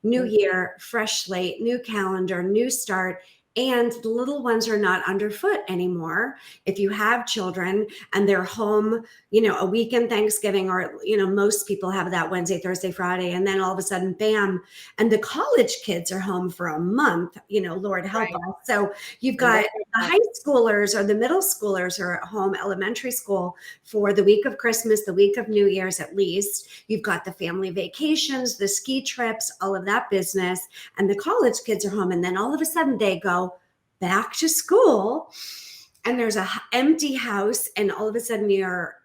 new year, fresh slate, new calendar, new start. And the little ones are not underfoot anymore. If you have children and they're home, a weekend Thanksgiving, or, most people have that Wednesday, Thursday, Friday, and then all of a sudden, bam, and the college kids are home for a month, Lord help Right. us. So you've got the high schoolers or the middle schoolers are at home, elementary school, for the week of Christmas, the week of New Year's at least. You've got the family vacations, the ski trips, all of that business, and the college kids are home. And then all of a sudden they go back to school and there's a empty house, and all of a sudden you're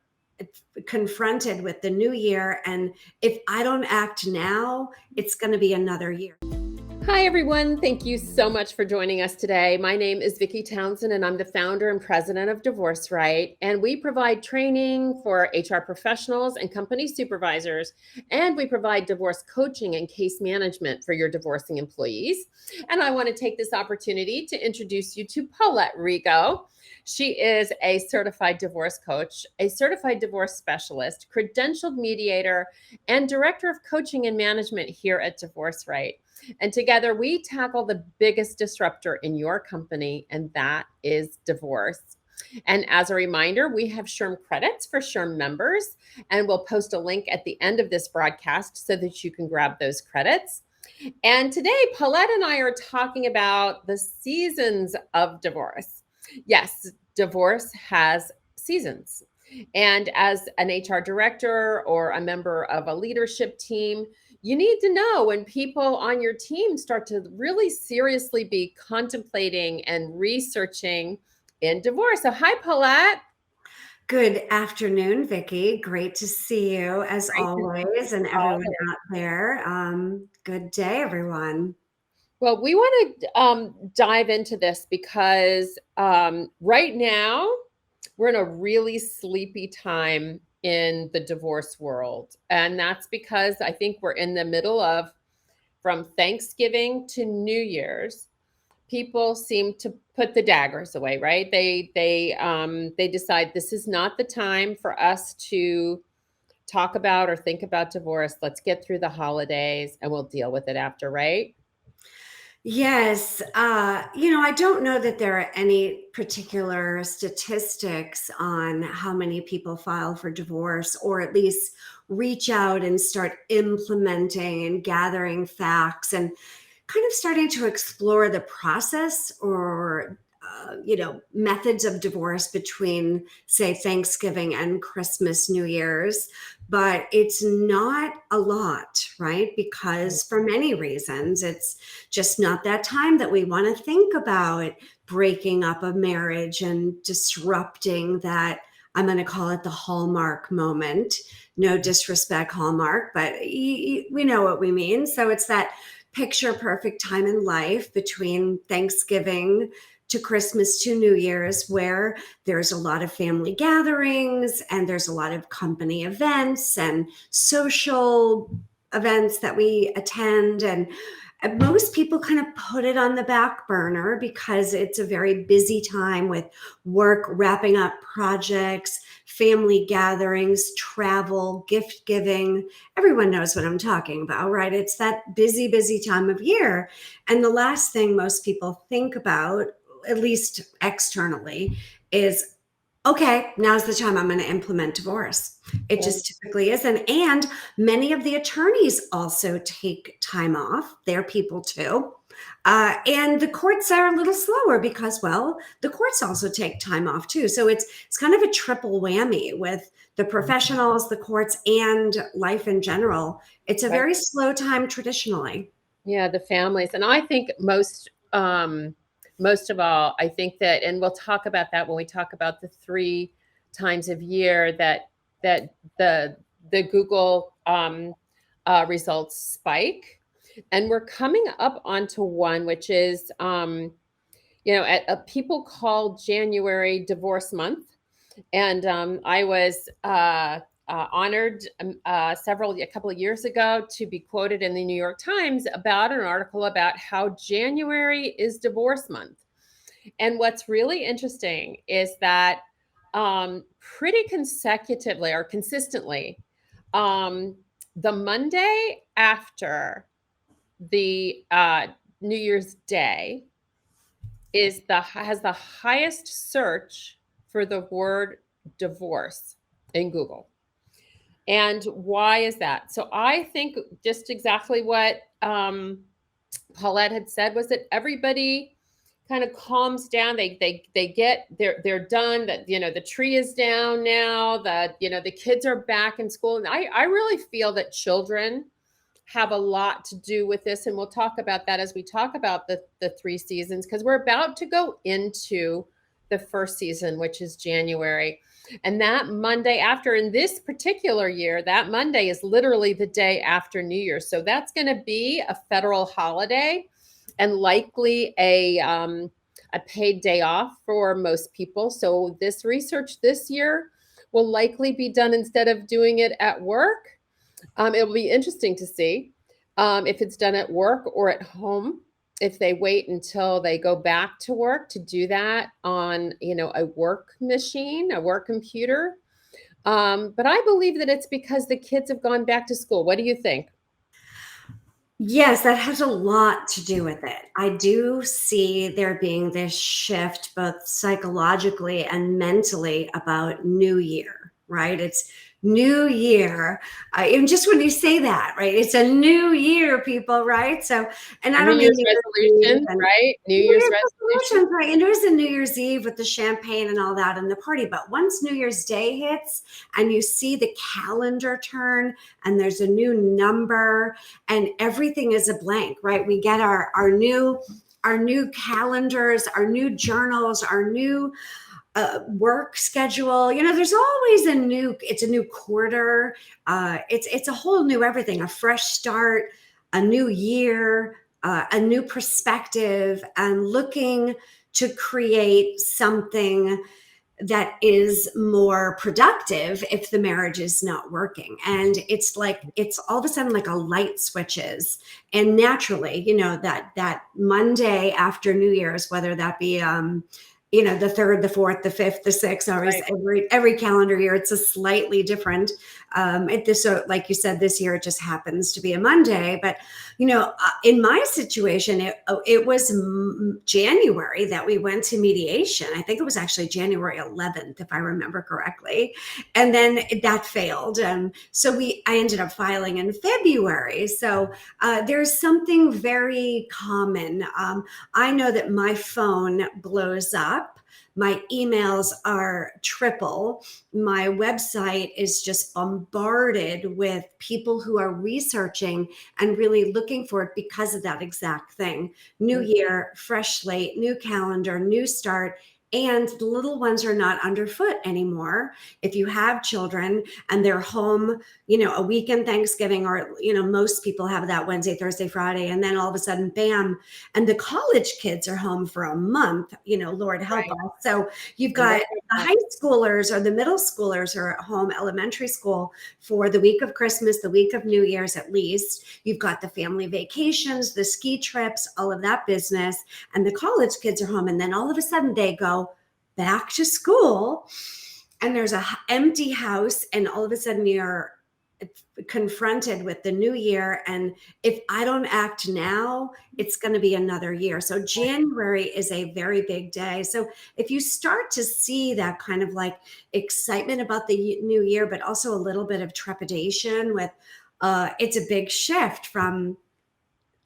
confronted with the new year. And if I don't act now, it's going to be another year. Hi, everyone. Thank you so much for joining us today. My name is Vicki Townsend, and I'm the founder and president of Divorce Right. And we provide training for HR professionals and company supervisors. And we provide divorce coaching and case management for your divorcing employees. And I want to take this opportunity to introduce you to Paulette Rigo. She is a certified divorce coach, a certified divorce specialist, credentialed mediator, and director of coaching and management here at Divorce Right. And together we tackle the biggest disruptor in your company, and that is divorce. And as a reminder, we have SHRM credits for SHRM members, and we'll post a link at the end of this broadcast so that you can grab those credits. And today, Paulette and I are talking about the seasons of divorce. Yes, divorce has seasons. And as an HR director or a member of a leadership team, you need to know when people on your team start to really seriously be contemplating and researching in divorce. So, hi, Paulette. Good afternoon, Vicki. Great to see you as always, and everyone out there. Good day, everyone. Well, we want to dive into this because right now we're in a really sleepy time in the divorce world. And that's because I think we're in the middle of, from Thanksgiving to New Year's, people seem to put the daggers away, right? They decide this is not the time for us to talk about or think about divorce. Let's get through the holidays and we'll deal with it after, right? Yes. I don't know that there are any particular statistics on how many people file for divorce, or at least reach out and start implementing and gathering facts and kind of starting to explore the process or methods of divorce between, say, Thanksgiving and Christmas, New Year's. But it's not a lot, right? Because for many reasons, it's just not that time that we want to think about breaking up a marriage and disrupting that. I'm going to call it the Hallmark moment. No disrespect, Hallmark, but we know what we mean. So it's that picture perfect time in life between Thanksgiving to Christmas to New Year's, where there's a lot of family gatherings and there's a lot of company events and social events that we attend. And most people kind of put it on the back burner because it's a very busy time with work, wrapping up projects, family gatherings, travel, gift giving. Everyone knows what I'm talking about, right? It's that busy, busy time of year. And the last thing most people think about, at least externally, is, okay, now's the time I'm going to implement divorce. It just typically isn't. And many of the attorneys also take time off. They're people too. And the courts are a little slower because, well, the courts also take time off too. So it's kind of a triple whammy with the professionals, the courts, and life in general. It's a very slow time traditionally. Yeah, the families. And I think most of all, I think that, and we'll talk about that when we talk about the 3 times of year that the Google results spike, and we're coming up onto one which is people call January divorce month, and I was honored a couple of years ago to be quoted in the New York Times about an article about how January is divorce month. And what's really interesting is that pretty consecutively or consistently, the Monday after the New Year's Day has the highest search for the word divorce in Google. And why is that? So I think just exactly what Paulette had said was that everybody kind of calms down. They get they're done. That the tree is down now. That the kids are back in school, and I really feel that children have a lot to do with this, and we'll talk about that as we talk about the 3 seasons, because we're about to go into the first season, which is January. And that Monday after, in this particular year, that Monday is literally the day after New Year's. So that's going to be a federal holiday and likely a paid day off for most people. So this research this year will likely be done instead of doing it at work. It will be interesting to see if it's done at work or at home, if they wait until they go back to work to do that on, a work machine, a work computer. But I believe that it's because the kids have gone back to school. What do you think? Yes, that has a lot to do with it. I do see there being this shift both psychologically and mentally about New Year, right? It's New Year. And just when you say that, right? It's a new year, people, right? So, and I New don't mean Year's New Year's Eve resolutions, and right? New New Year's Year's resolutions. resolutions, right? And there's a New Year's Eve with the champagne and all that and the party. But once New Year's Day hits and you see the calendar turn and there's a new number and everything is a blank, right? We get our new calendars, our new journals, our new work schedule. There's always it's a new quarter. It's a whole new everything, a fresh start, a new year, a new perspective, and looking to create something that is more productive if the marriage is not working. And it's like it's all of a sudden like a light switches, and naturally, that Monday after New Year's, whether that be the third, the fourth, the fifth, the sixth, always Right. every calendar year, it's a slightly different. So like you said, this year it just happens to be a Monday. But in my situation, it was January that we went to mediation. I think it was actually January 11th, if I remember correctly, and then that failed. So I ended up filing in February. So there's something very common. I know that my phone blows up. My emails are triple. My website is just bombarded with people who are researching and really looking for it because of that exact thing. New year, fresh slate, new calendar, new start. And the little ones are not underfoot anymore. If you have children and they're home, a weekend Thanksgiving, or, most people have that Wednesday, Thursday, Friday, and then all of a sudden, bam, and the college kids are home for a month, Lord help us. So you've got the high schoolers or the middle schoolers are at home, elementary school, for the week of Christmas, the week of New Year's at least. You've got the family vacations, the ski trips, all of that business, and the college kids are home. And then all of a sudden they go back to school and there's a empty house, and all of a sudden you're confronted with the new year, and if I don't act now, it's going to be another year. So January is a very big day. So if you start to see that kind of like excitement about the new year, but also a little bit of trepidation with it's a big shift from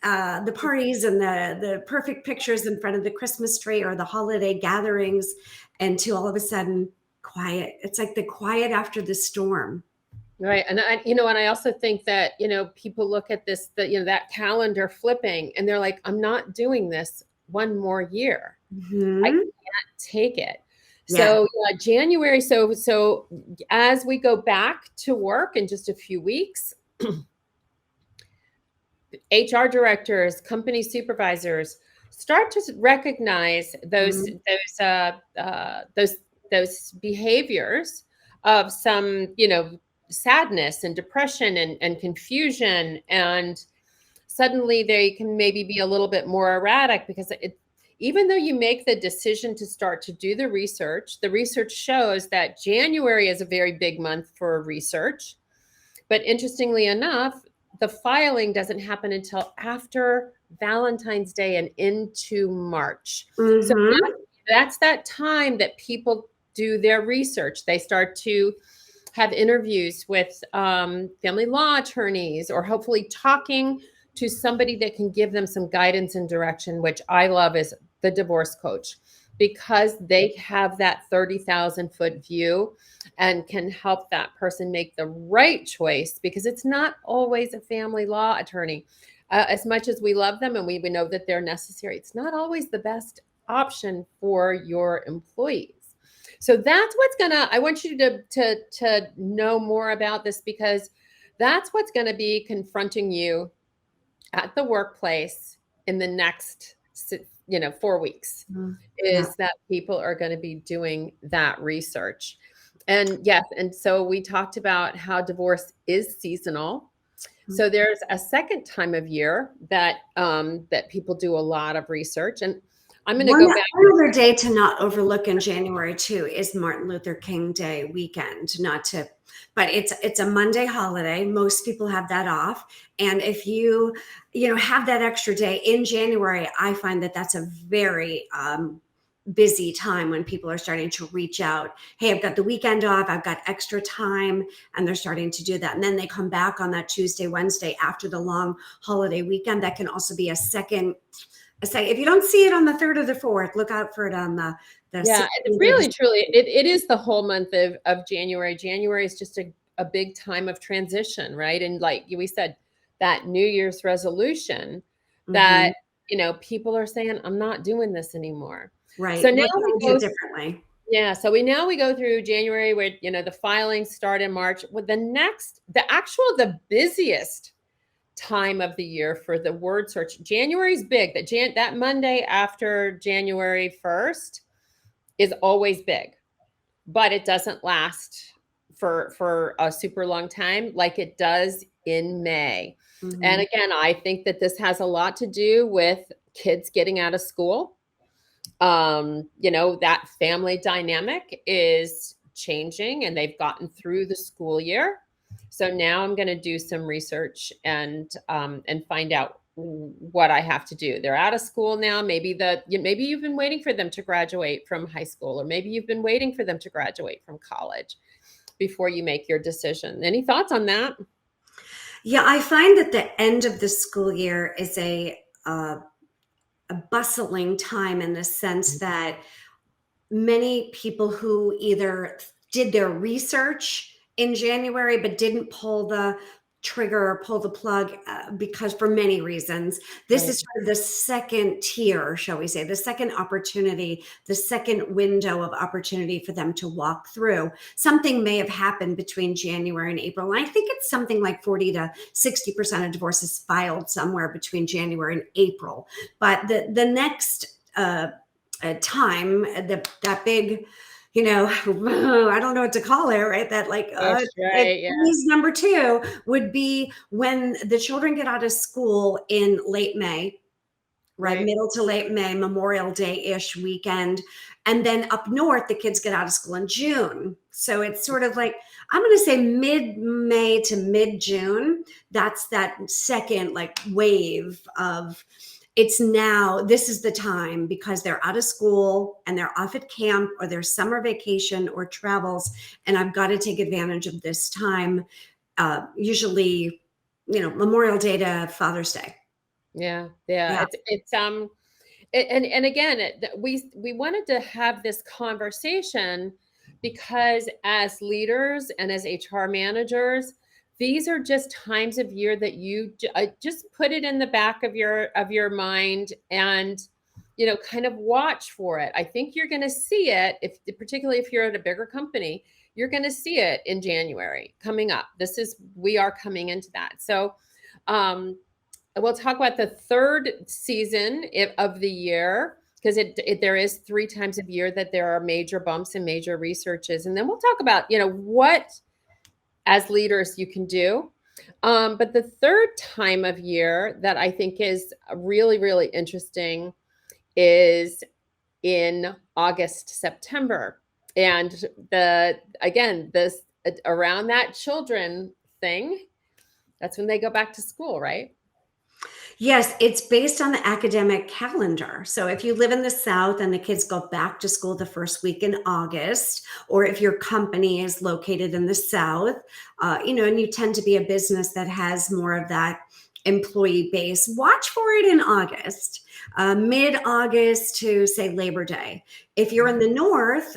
the parties and the perfect pictures in front of the Christmas tree or the holiday gatherings, and to all of a sudden quiet. It's like the quiet after the storm. Right. And I also think that, people look at this, that calendar flipping, and they're like, I'm not doing this one more year. I can't take it. So January. So as we go back to work in just a few weeks, HR directors, company supervisors start to recognize those behaviors of some, sadness and depression and confusion, and suddenly they can maybe be a little bit more erratic, because even though you make the decision to start to do the research shows that January is a very big month for research. But interestingly enough, the filing doesn't happen until after Valentine's Day and into March. So Mm-hmm. that's that time that people do their research. They start to have interviews with family law attorneys, or hopefully talking to somebody that can give them some guidance and direction, which I love is the divorce coach, because they have that 30,000-foot view and can help that person make the right choice, because it's not always a family law attorney. As much as we love them and we know that they're necessary, it's not always the best option for your employees. So that's what's gonna, I want you to know more about this, because that's what's gonna be confronting you at the workplace in the next 4 weeks, Yeah. is that people are going to be doing that research. And yes, and so we talked about how divorce is seasonal. So there's a second time of year that that people do a lot of research, and I'm going to One go back. other day to not overlook in January too is Martin Luther King Day weekend. Not to, but it's a Monday holiday. Most people have that off, and if you have that extra day in January, I find that that's a very busy time when people are starting to reach out. Hey, I've got the weekend off. I've got extra time, and they're starting to do that. And then they come back on that Tuesday, Wednesday after the long holiday weekend. That can also be a second. If you don't see it on the 3rd or the 4th, look out for it on the Yeah, 16th or really, the truly, it is the whole month of January. January is just a big time of transition, right? And like we said, that New Year's resolution Mhm. that, people are saying, I'm not doing this anymore. So Right. now We're we going to do go, it differently. yeah, so we go through January, where, the filings start in March. With the busiest time of the year for the word search. January's big. That Monday after January 1st is always big, but it doesn't last for a super long time like it does in May. And Mhm. again, I think that this has a lot to do with kids getting out of school. That family dynamic is changing, and they've gotten through the school year. So now I'm going to do some research and find out what I have to do. They're out of school now. Maybe you've been waiting for them to graduate from high school, or maybe you've been waiting for them to graduate from college before you make your decision. Any thoughts on that? Yeah, I find that the end of the school year is a bustling time in the sense that many people who either did their research in January but didn't pull the trigger or pull the plug because for many reasons, this Right. is sort of the second tier, shall we say, the second opportunity, the second window of opportunity for them to walk through. Something may have happened between January and April. And I think it's something like 40 to 60% of divorces filed somewhere between January and April. But the next time, that big, I don't know what to call it, right? That like, Push, right. Yeah. squeeze number two would be when the children get out of school in late May, right? Right. Middle to late May, Memorial Day-ish weekend. And then up north, the kids get out of school in June. So it's sort of like, I'm going to say mid-May to mid-June. That's that second like wave of it's now, this is the time because they're out of school and they're off at camp or their summer vacation or travels. And I've got to take advantage of this time. Usually, Memorial Day to Father's Day. Yeah. Yeah. Yeah. And again, we wanted to have this conversation because as leaders and as HR managers, these are just times of year that you just put it in the back of your mind, and kind of watch for it. I think you're going to see it, particularly if you're at a bigger company, you're going to see it in January coming up. We are coming into that. So um, we'll talk about the third season of the year, because there is 3 times a year that there are major bumps and major researches, and then we'll talk about what as leaders you can do. But the third time of year that I think is really, really interesting is in August, September, and this around that children thing That's when they go back to school, right? Yes, it's based on the academic calendar. So if you live in the South and the kids go back to school the first week in August, or if your company is located in the South, and you tend to be a business that has more of that employee base, watch for it in August, mid-August to say Labor Day. If you're in the North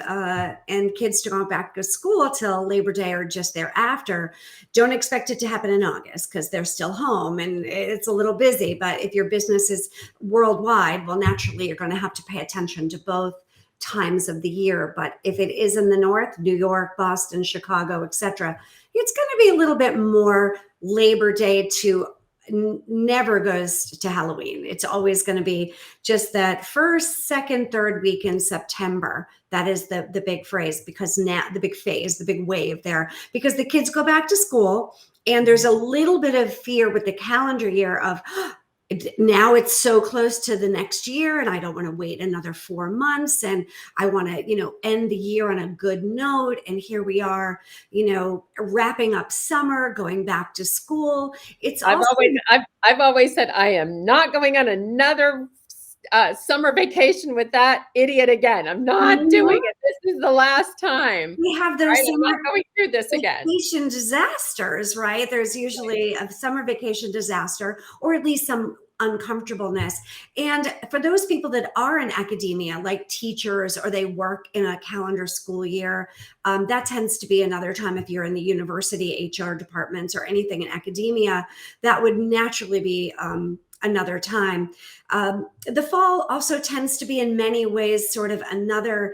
and kids don't go back to school till Labor Day or just thereafter, don't expect it to happen in August because they're still home and it's a little busy. But if your business is worldwide, well, naturally, you're going to have to pay attention to both times of the year. But if it is in the North, New York, Boston, Chicago, etc., it's going to be a little bit more Labor Day to never goes to Halloween. It's always going to be just that first, second, third week in September. That is the big phrase, because now the big phase, the big wave there, because the kids go back to school and there's a little bit of fear with the calendar year of now it's so close to the next year and I don't want to wait another 4 months and I want to, end the year on a good note. And here we are, wrapping up summer, going back to school. It's I've also always I've always said I am not going on another summer vacation with that idiot again. I'm not doing it. This is the last time. we have those Right? I'm not summer going through this again. vacation disasters, right? There's usually a summer vacation disaster or at least some uncomfortableness. And for those people that are in academia, like teachers, or they work in a calendar school year, that tends to be another time. If you're in the university HR departments or anything in academia, that would naturally be another time. The fall also tends to be in many ways sort of another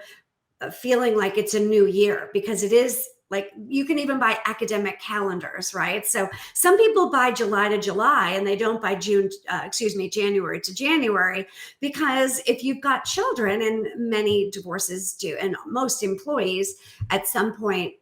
feeling like it's a new year, because it is like you can even buy academic calendars, right? So some people buy July to July and they don't buy January to January, because if you've got children, and many divorces do, and most employees at some point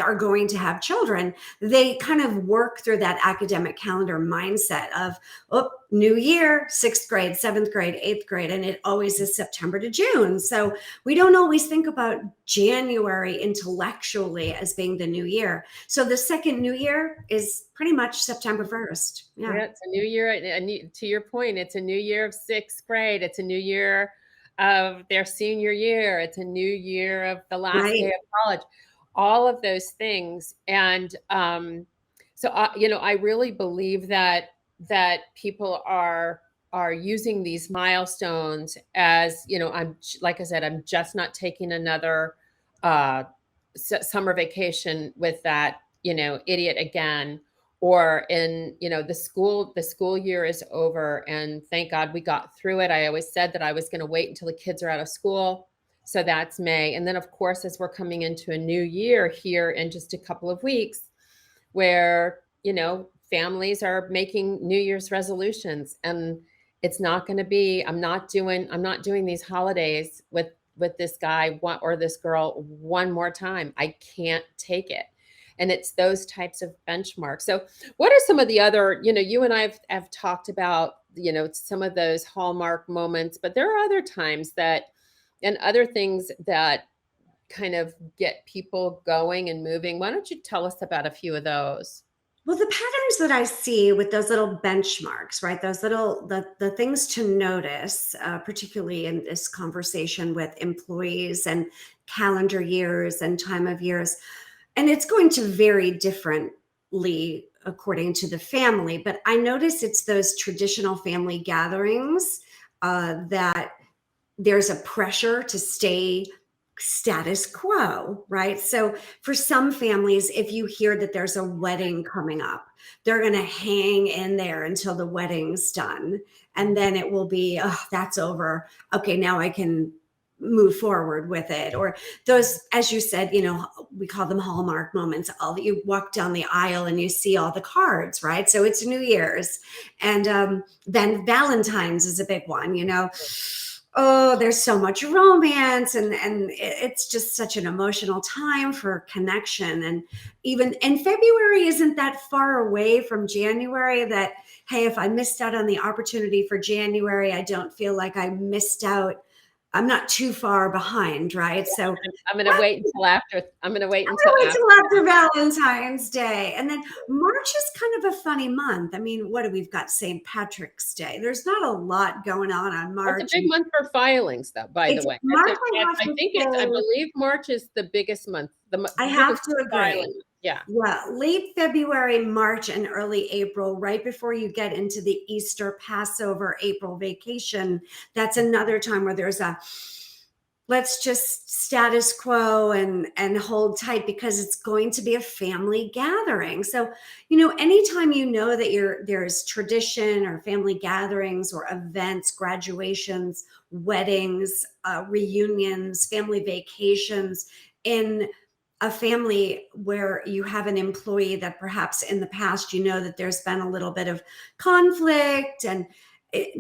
are going to have children, they kind of work through that academic calendar mindset of, oh, new year, sixth grade, seventh grade, eighth grade, and it always is September to June. So we don't always think about January intellectually as being the new year. So the second new year is pretty much September 1st. Yeah, Yeah. it's a new year. To your point, it's a new year of sixth grade. It's a new year of their senior year. It's a new year of the last day Right. of college. All of those things, and so I really believe that people are using these milestones as, like I said, I'm just not taking another uh, summer vacation with that idiot again, or in the school year is over and thank God we got through it. I always said that I was going to wait until the kids are out of school, so that's May. And then of course, as we're coming into a new year here in just a couple of weeks, where families are making New Year's resolutions, and it's not going to be, I'm not doing these holidays with this guy or this girl one more time. I can't take it. And it's those types of benchmarks. So what are some of the other, you and I have talked about, some of those hallmark moments, but there are other times and other things that kind of get people going and moving. Why don't you tell us about a few of those? Well, the patterns that I see with those little benchmarks, right? Those little the things to notice, particularly in this conversation with employees and calendar years and time of years, and it's going to vary differently according to the family. But I notice it's those traditional family gatherings that there's a pressure to stay status quo, right? So for some families, if you hear that there's a wedding coming up, they're going to hang in there until the wedding's done. And then it will be, oh, that's over. Okay, now I can move forward with it. Or those, as you said, we call them hallmark moments. You walk down the aisle and you see all the cards, right? So it's New Year's. And then Valentine's is a big one, oh, there's so much romance, and it's just such an emotional time for connection. And February isn't that far away from January, that, hey, if I missed out on the opportunity for January, I don't feel like I missed out I'm not too far behind, right? So I'm gonna wait until after. I'm gonna wait until wait after. till after Valentine's Day. And then March is kind of a funny month. I mean, what do we've got? St. Patrick's Day. There's not a lot going on It's a March. big And month for filings, though, by the it's way. March, I have I to think I say, believe March is the biggest month, I biggest have to filing. agree. Yeah. Yeah, late February, March, and early April, right before you get into the Easter, Passover, April vacation. That's another time where there's a let's just status quo and hold tight because it's going to be a family gathering. So, anytime that there's tradition or family gatherings or events, graduations, weddings, reunions, family vacations in a family where you have an employee that perhaps in the past that there's been a little bit of conflict, and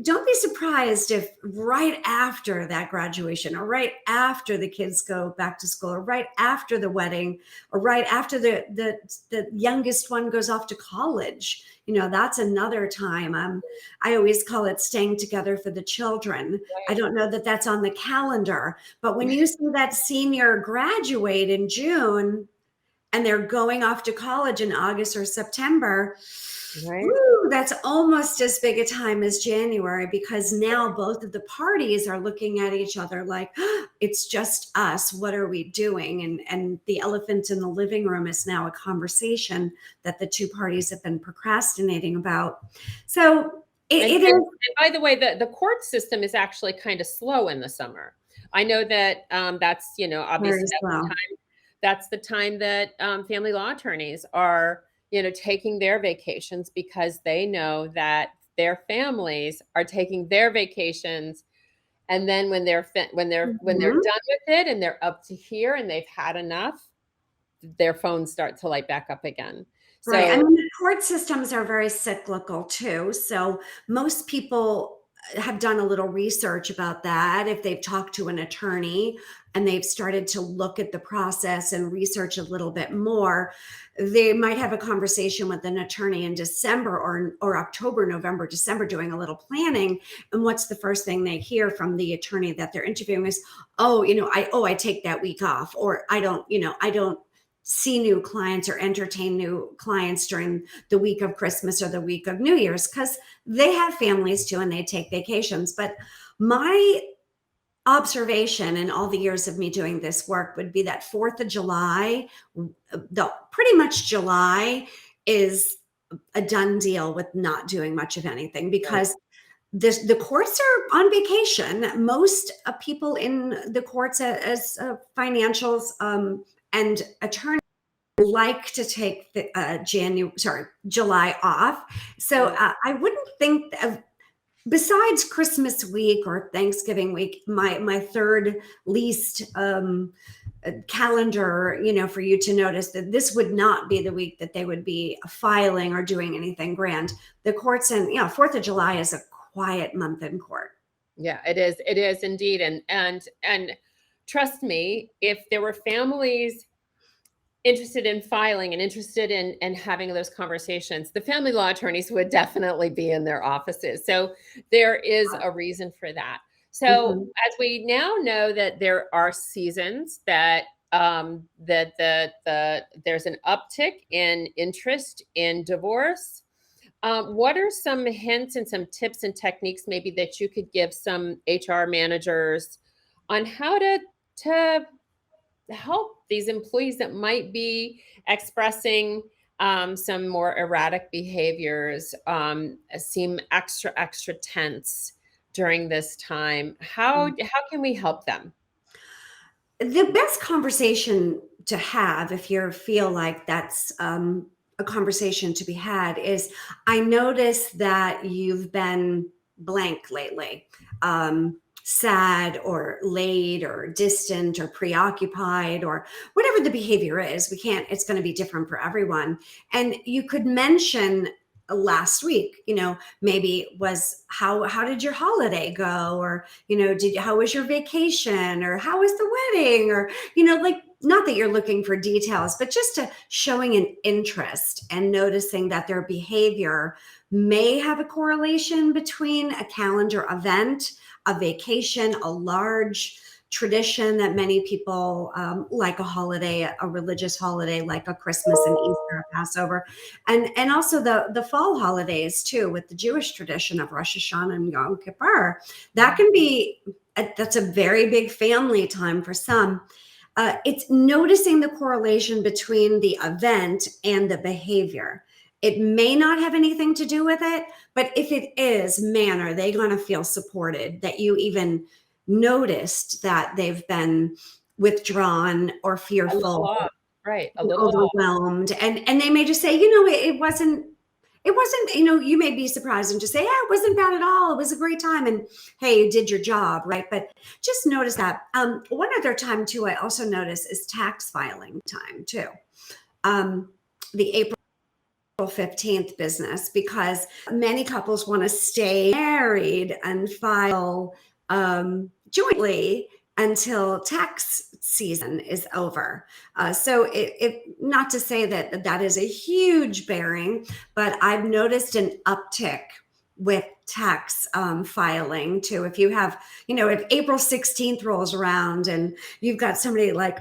don't be surprised if right after that graduation or right after the kids go back to school or right after the wedding or right after the youngest one goes off to college, that's another time. I always call it staying together for the children. I Right. don't know that that's on the calendar, but when you see that senior graduate in June and they're going off to college in August or September, Right. woo, that's almost as big a time as January, because now both of the parties are looking at each other like, it's just us. What are we doing? And the elephant in the living room is now a conversation that the two parties have been procrastinating about. So it is And by the way, the court system is actually kind of slow in the summer. I know that that's, obviously very slow. that's the time that family law attorneys are, taking their vacations because they know that their families are taking their vacations, and then when they're Mhm. done with it and they're up to here and they've had enough, their phones start to light back up again. Right. I So mean, the court systems are very cyclical too. So most people have done a little research about that. If they've talked to an attorney and they've started to look at the process and research a little bit more, they might have a conversation with an attorney in December or October, November, December, doing a little planning. And what's the first thing they hear from the attorney that they're interviewing is, oh, I take that week off, or I don't see new clients or entertain new clients during the week of Christmas or the week of New Year's, because they have families too and they take vacations. But my observation in all the years of me doing this work would be that 4th of July, the pretty much July is a done deal with not doing much of anything, right. because the courts are on vacation. Most people in the courts as financials and attorneys like to take the July off. So Yeah. I wouldn't think of, besides Christmas week or Thanksgiving week, my third least calendar, for you to notice that this would not be the week that they would be filing or doing anything grand. The courts, and 4th of July is a quiet month in court. Yeah, it is. It is indeed. And trust me, if there were families interested in filing and interested in having those conversations, the family law attorneys would definitely be in their offices. So there is a reason for that. So Mhm. as we now know that there are seasons that there's an uptick in interest in divorce. What are some hints and some tips and techniques maybe that you could give some HR managers on how to help these employees that might be expressing some more erratic behaviors, seem extra tense during this time? How can we help them? The best conversation to have, if you feel like that's a conversation to be had, is, I notice that you've been blank lately, sad or late or distant or preoccupied, or whatever the behavior is. It's going to be different for everyone. And you could mention last week, maybe was, how did your holiday go? Or, how was your vacation? Or how was the wedding? Or, like, not that you're looking for details, but just to showing an interest and noticing that their behavior may have a correlation between a calendar event, a vacation, a large tradition that many people like, a holiday, a religious holiday like a Christmas and Easter, a Passover, and also the fall holidays too, with the Jewish tradition of Rosh Hashanah and Yom Kippur. That can be that's a very big family time for some. It's noticing the correlation between the event and the behavior. It may not have anything to do with it, but if it is, man, are they going to feel supported that you even noticed that they've been withdrawn or A little fearful, off, right? A little off. overwhelmed, and they may just say, it wasn't, you may be surprised and just say, yeah, it wasn't bad at all. It was a great time. And hey, you did your job, right? But just notice that. One other time too, I also notice is tax filing time too. The April 15th business, because many couples want to stay married and file jointly until tax season is over. So not to say that that is a huge bearing, but I've noticed an uptick with tax filing too. If you have, if April 16th rolls around and you've got somebody like,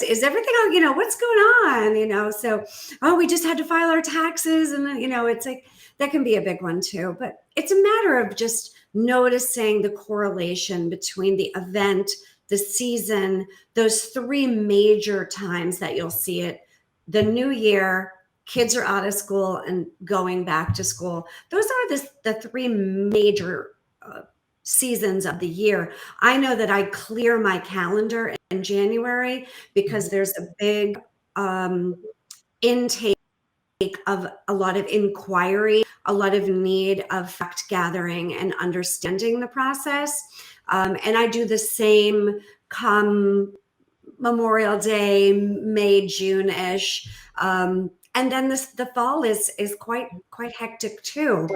is everything, what's going on? So, oh, we just had to file our taxes. And then, it's like, that can be a big one too, but it's a matter of just noticing the correlation between the event, the season, those three major times that you'll see it: the new year, kids are out of school, and going back to school. Those are the three major seasons of the year. I know that I clear my calendar in January because there's a big intake of a lot of inquiry, a lot of need of fact gathering and understanding the process. And I do the same come Memorial Day, May, June-ish. And then the fall is quite hectic too.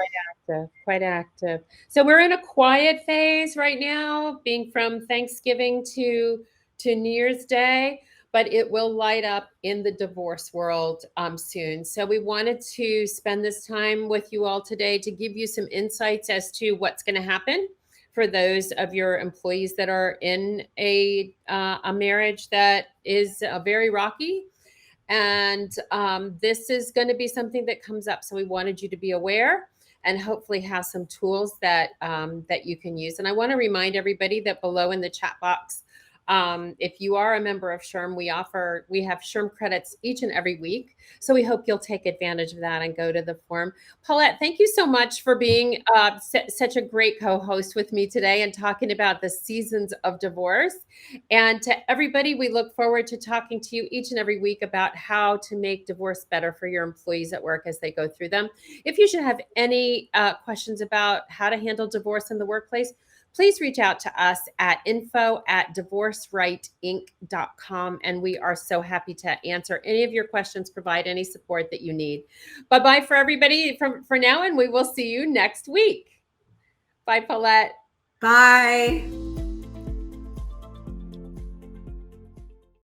Quite active. So we're in a quiet phase right now, being from Thanksgiving to New Year's Day, but it will light up in the divorce world soon. So we wanted to spend this time with you all today to give you some insights as to what's going to happen for those of your employees that are in a marriage that is very rocky. And this is going to be something that comes up. So we wanted you to be aware and hopefully have some tools that that you can use. And I want to remind everybody that below in the chat box, if you are a member of SHRM, we have SHRM credits each and every week. So we hope you'll take advantage of that and go to the forum. Paulette, thank you so much for being such a great co-host with me today and talking about the seasons of divorce. And to everybody, we look forward to talking to you each and every week about how to make divorce better for your employees at work as they go through them. If you should have any questions about how to handle divorce in the workplace, please reach out to us at info@divorcerightinc.com. And we are so happy to answer any of your questions, provide any support that you need. Bye-bye for everybody for now, and we will see you next week. Bye, Paulette. Bye.